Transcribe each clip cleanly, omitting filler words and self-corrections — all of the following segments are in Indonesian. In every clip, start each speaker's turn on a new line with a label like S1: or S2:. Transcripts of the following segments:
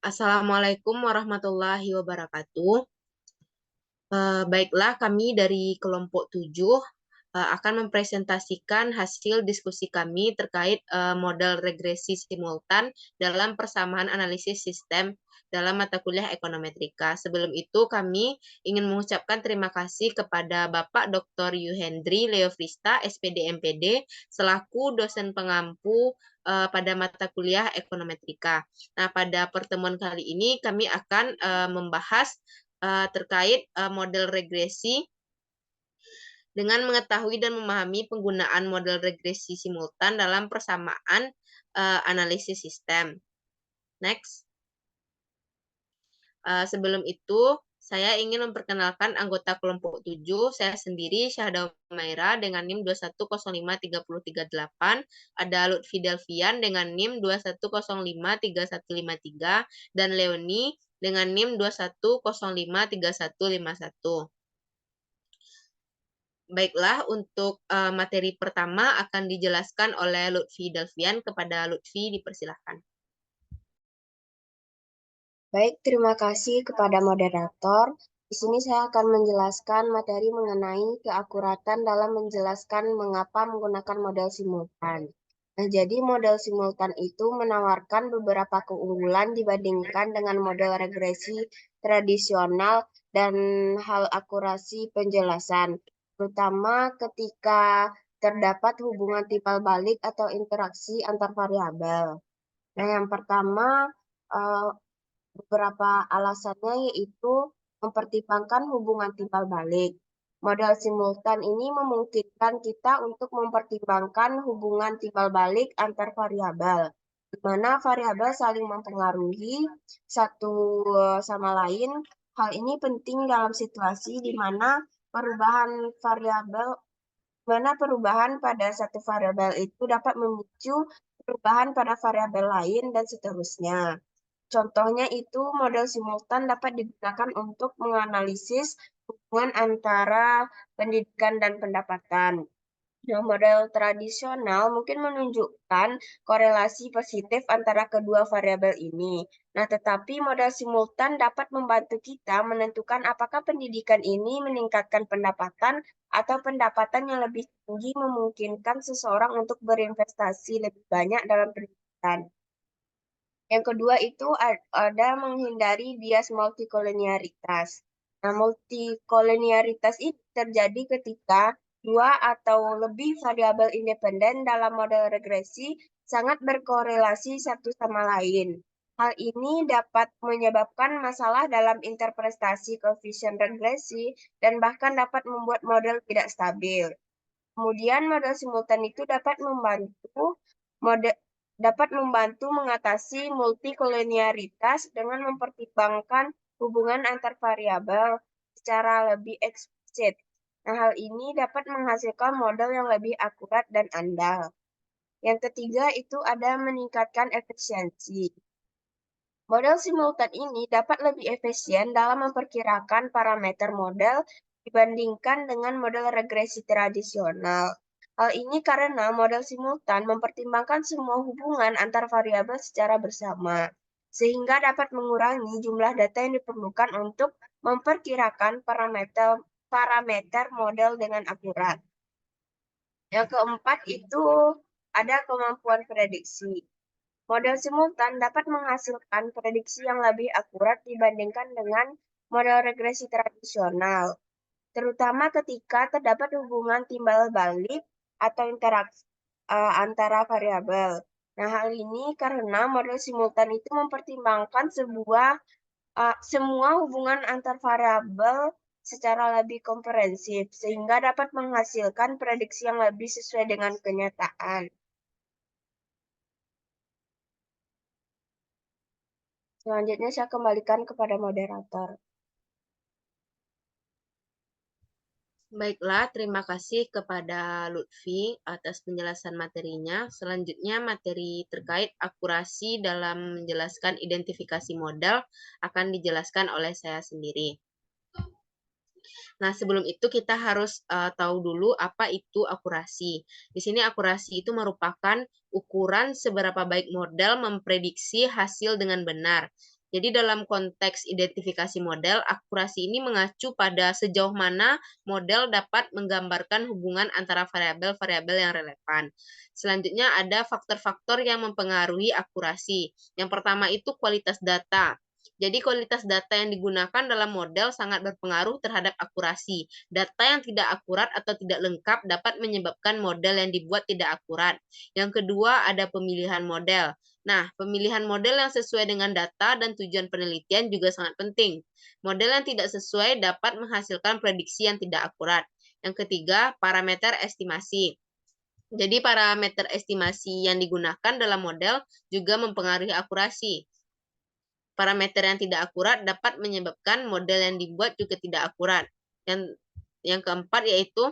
S1: Assalamualaikum warahmatullahi wabarakatuh. Baiklah, kami dari kelompok 7 akan mempresentasikan hasil diskusi kami terkait model regresi simultan dalam persamaan analisis sistem dalam mata kuliah ekonometrika. Sebelum itu, kami ingin mengucapkan terima kasih kepada Bapak Dr. Yuhendri Leofrista, SPD MPD, selaku dosen pengampu pada mata kuliah ekonometrika. Nah, pada pertemuan kali ini kami akan membahas terkait model regresi dengan mengetahui dan memahami penggunaan model regresi simultan dalam persamaan analisis sistem. Next. Sebelum itu, saya ingin memperkenalkan anggota kelompok 7, saya sendiri Syahda Umaira dengan NIM 2105338, ada Lutfi Delvian dengan NIM 2105353, dan Leoni dengan NIM 210535151. Baiklah, untuk materi pertama akan dijelaskan oleh Lutfi Delvian. Kepada Lutfi, dipersilahkan.
S2: Baik, terima kasih kepada moderator. Di sini saya akan menjelaskan materi mengenai keakuratan dalam menjelaskan mengapa menggunakan model simultan. Nah, jadi model simultan itu menawarkan beberapa keunggulan dibandingkan dengan model regresi tradisional dan hal akurasi penjelasan, terutama ketika terdapat hubungan timbal balik atau interaksi antar variabel. Nah, yang pertama, eh, beberapa alasannya yaitu mempertimbangkan hubungan timbal balik. Model simultan ini memungkinkan kita untuk mempertimbangkan hubungan timbal balik antar variabel, di mana variabel saling mempengaruhi satu sama lain. Hal ini penting dalam situasi di mana perubahan pada satu variabel itu dapat memicu perubahan pada variabel lain dan seterusnya. Contohnya itu model simultan dapat digunakan untuk menganalisis hubungan antara pendidikan dan pendapatan. Nah, model tradisional mungkin menunjukkan korelasi positif antara kedua variabel ini. Nah, tetapi model simultan dapat membantu kita menentukan apakah pendidikan ini meningkatkan pendapatan atau pendapatan yang lebih tinggi memungkinkan seseorang untuk berinvestasi lebih banyak dalam pendidikan. Yang kedua itu ada menghindari bias multikolinearitas. Nah, multikolinearitas ini terjadi ketika dua atau lebih variabel independen dalam model regresi sangat berkorelasi satu sama lain. Hal ini dapat menyebabkan masalah dalam interpretasi koefisien regresi dan bahkan dapat membuat model tidak stabil. Kemudian model simultan itu dapat membantu mengatasi multikolinearitas dengan mempertimbangkan hubungan antar variabel secara lebih eksplisit. Nah, hal ini dapat menghasilkan model yang lebih akurat dan andal. Yang ketiga itu ada meningkatkan efisiensi. Model simultan ini dapat lebih efisien dalam memperkirakan parameter model dibandingkan dengan model regresi tradisional. Hal ini karena model simultan mempertimbangkan semua hubungan antar variabel secara bersama, sehingga dapat mengurangi jumlah data yang diperlukan untuk memperkirakan parameter model dengan akurat. Yang keempat itu ada kemampuan prediksi. Model simultan dapat menghasilkan prediksi yang lebih akurat dibandingkan dengan model regresi tradisional, terutama ketika terdapat hubungan timbal balik atau interaksi antara variabel. Nah, hal ini karena model simultan itu mempertimbangkan semua hubungan antar variabel secara lebih komprehensif, sehingga dapat menghasilkan prediksi yang lebih sesuai dengan kenyataan. Selanjutnya saya kembalikan kepada moderator.
S1: Baiklah, terima kasih kepada Lutfi atas penjelasan materinya. Selanjutnya, materi terkait akurasi dalam menjelaskan identifikasi modal akan dijelaskan oleh saya sendiri. Nah, sebelum itu kita harus tahu dulu apa itu akurasi. Di sini akurasi itu merupakan ukuran seberapa baik model memprediksi hasil dengan benar. Jadi dalam konteks identifikasi model, akurasi ini mengacu pada sejauh mana model dapat menggambarkan hubungan antara variabel-variabel yang relevan. Selanjutnya ada faktor-faktor yang mempengaruhi akurasi. Yang pertama itu kualitas data. Jadi kualitas data yang digunakan dalam model sangat berpengaruh terhadap akurasi. Data yang tidak akurat atau tidak lengkap dapat menyebabkan model yang dibuat tidak akurat. Yang kedua ada pemilihan model. Nah, pemilihan model yang sesuai dengan data dan tujuan penelitian juga sangat penting. Model yang tidak sesuai dapat menghasilkan prediksi yang tidak akurat. Yang ketiga, parameter estimasi. Jadi parameter estimasi yang digunakan dalam model juga mempengaruhi akurasi. Parameter yang tidak akurat dapat menyebabkan model yang dibuat juga tidak akurat. Yang keempat yaitu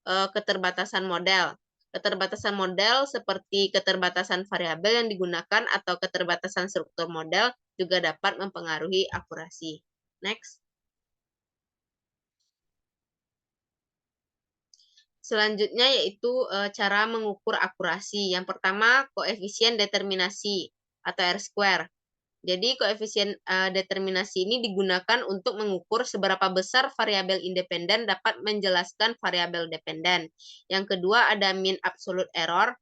S1: keterbatasan model. Keterbatasan model seperti keterbatasan variabel yang digunakan atau keterbatasan struktur model juga dapat mempengaruhi akurasi. Next. Selanjutnya yaitu cara mengukur akurasi. Yang pertama, koefisien determinasi atau R-square. Jadi koefisien determinasi ini digunakan untuk mengukur seberapa besar variabel independen dapat menjelaskan variabel dependen. Yang kedua ada mean absolute error.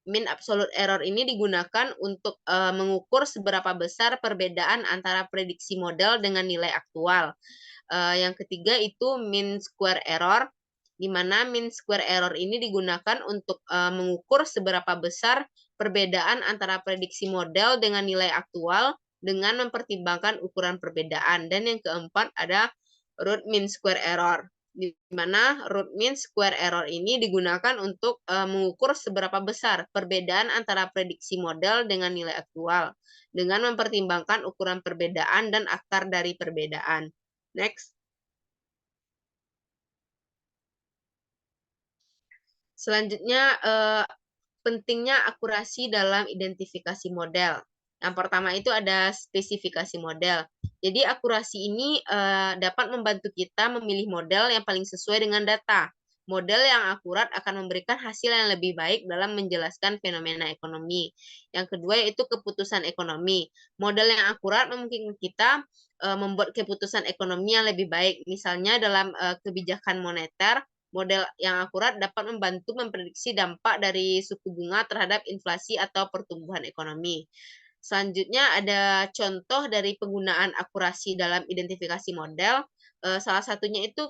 S1: Mean absolute error ini digunakan untuk mengukur seberapa besar perbedaan antara prediksi model dengan nilai aktual. Yang ketiga itu mean square error, di mana mean square error ini digunakan untuk mengukur seberapa besar perbedaan antara prediksi model dengan nilai aktual dengan mempertimbangkan ukuran perbedaan. Dan yang keempat ada root mean square error, di mana root mean square error ini digunakan untuk mengukur seberapa besar perbedaan antara prediksi model dengan nilai aktual dengan mempertimbangkan ukuran perbedaan dan akar dari perbedaan. Next. Selanjutnya, pentingnya akurasi dalam identifikasi model. Yang pertama itu ada spesifikasi model. Jadi akurasi ini dapat membantu kita memilih model yang paling sesuai dengan data. Model yang akurat akan memberikan hasil yang lebih baik dalam menjelaskan fenomena ekonomi. Yang kedua yaitu keputusan ekonomi. Model yang akurat memungkinkan kita membuat keputusan ekonomi yang lebih baik. Misalnya dalam kebijakan moneter, model yang akurat dapat membantu memprediksi dampak dari suku bunga terhadap inflasi atau pertumbuhan ekonomi. Selanjutnya ada contoh dari penggunaan akurasi dalam identifikasi model. Salah satunya itu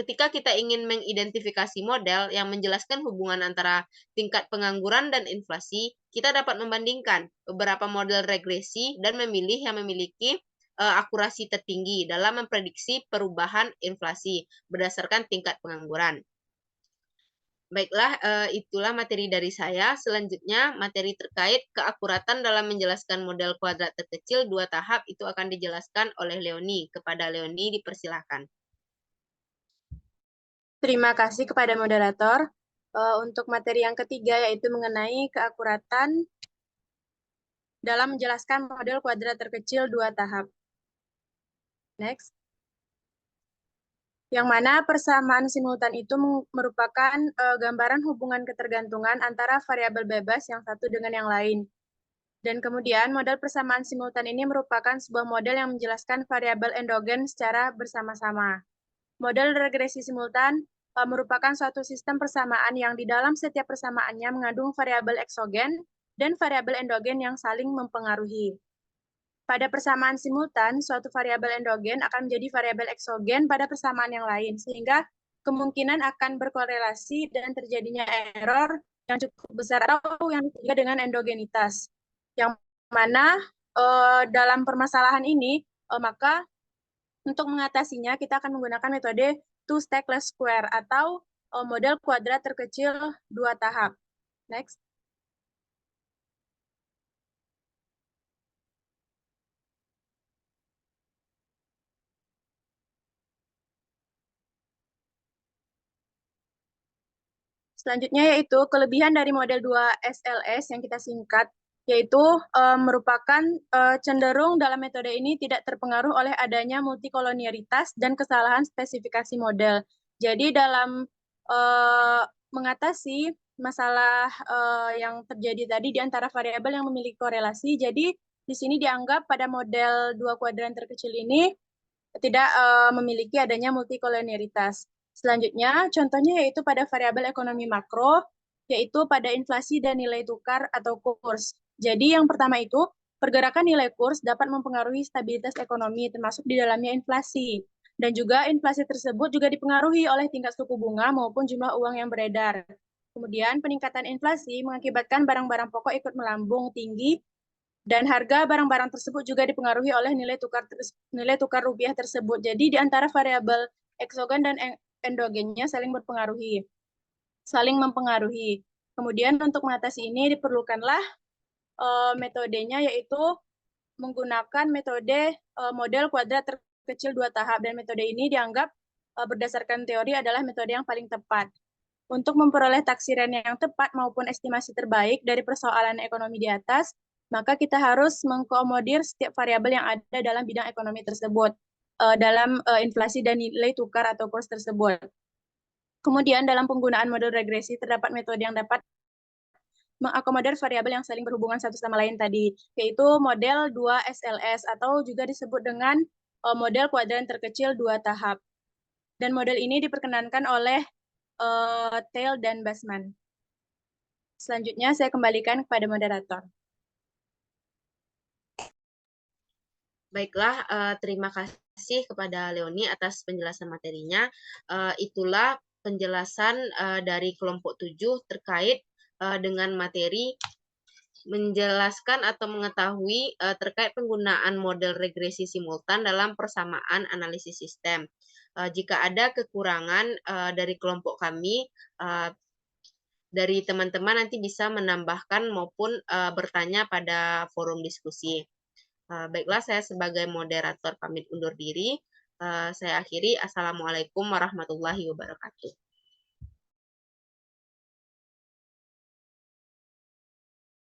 S1: ketika kita ingin mengidentifikasi model yang menjelaskan hubungan antara tingkat pengangguran dan inflasi, kita dapat membandingkan beberapa model regresi dan memilih yang memiliki akurasi tertinggi dalam memprediksi perubahan inflasi berdasarkan tingkat pengangguran. Baiklah, itulah materi dari saya. Selanjutnya, materi terkait keakuratan dalam menjelaskan model kuadrat terkecil 2 tahap itu akan dijelaskan oleh Leonie. Kepada Leonie, dipersilahkan.
S3: Terima kasih kepada moderator. Untuk materi yang ketiga, yaitu mengenai keakuratan dalam menjelaskan model kuadrat terkecil 2 tahap. Next. Yang mana persamaan simultan itu merupakan gambaran hubungan ketergantungan antara variabel bebas yang satu dengan yang lain. Dan kemudian model persamaan simultan ini merupakan sebuah model yang menjelaskan variabel endogen secara bersama-sama. Model regresi simultan merupakan suatu sistem persamaan yang di dalam setiap persamaannya mengandung variabel eksogen dan variabel endogen yang saling mempengaruhi. Pada persamaan simultan, suatu variabel endogen akan menjadi variabel eksogen pada persamaan yang lain, sehingga kemungkinan akan berkorelasi dan terjadinya error yang cukup besar atau yang disebut dengan endogenitas. Yang mana dalam permasalahan ini, maka untuk mengatasinya kita akan menggunakan metode two-stack least square atau model kuadrat terkecil 2 tahap. Next. Selanjutnya yaitu kelebihan dari model 2SLS yang kita singkat, yaitu merupakan cenderung dalam metode ini tidak terpengaruh oleh adanya multikolonialitas dan kesalahan spesifikasi model. Jadi dalam mengatasi masalah yang terjadi tadi di antara variabel yang memiliki korelasi, jadi di sini dianggap pada model dua kuadran terkecil ini tidak memiliki adanya multikolonialitas. Selanjutnya, contohnya yaitu pada variabel ekonomi makro, yaitu pada inflasi dan nilai tukar atau kurs. Jadi yang pertama itu, pergerakan nilai kurs dapat mempengaruhi stabilitas ekonomi, termasuk di dalamnya inflasi. Dan juga inflasi tersebut juga dipengaruhi oleh tingkat suku bunga maupun jumlah uang yang beredar. Kemudian peningkatan inflasi mengakibatkan barang-barang pokok ikut melambung tinggi dan harga barang-barang tersebut juga dipengaruhi oleh nilai tukar rupiah tersebut. Jadi di antara variabel eksogen dan endogennya saling mempengaruhi. Kemudian untuk mengatasi ini diperlukanlah metodenya, yaitu menggunakan metode model kuadrat terkecil dua tahap, dan metode ini dianggap berdasarkan teori adalah metode yang paling tepat. Untuk memperoleh taksiran yang tepat maupun estimasi terbaik dari persoalan ekonomi di atas, maka kita harus mengkomodir setiap variabel yang ada dalam bidang ekonomi tersebut, dalam inflasi dan nilai tukar atau kurs tersebut. Kemudian dalam penggunaan model regresi terdapat metode yang dapat mengakomodir variabel yang saling berhubungan satu sama lain tadi, yaitu model 2 SLS atau juga disebut dengan model kuadran terkecil dua tahap. Dan model ini diperkenankan oleh Tail dan Basman. Selanjutnya saya kembalikan kepada moderator.
S1: Baiklah, terima kasih kepada Leonie atas penjelasan materinya. Itulah penjelasan dari kelompok 7 terkait dengan materi menjelaskan atau mengetahui terkait penggunaan model regresi simultan dalam persamaan analisis sistem. Jika ada kekurangan dari kelompok kami, dari teman-teman nanti bisa menambahkan maupun bertanya pada forum diskusi. Baiklah, saya sebagai moderator pamit undur diri. Saya akhiri. Assalamualaikum warahmatullahi wabarakatuh.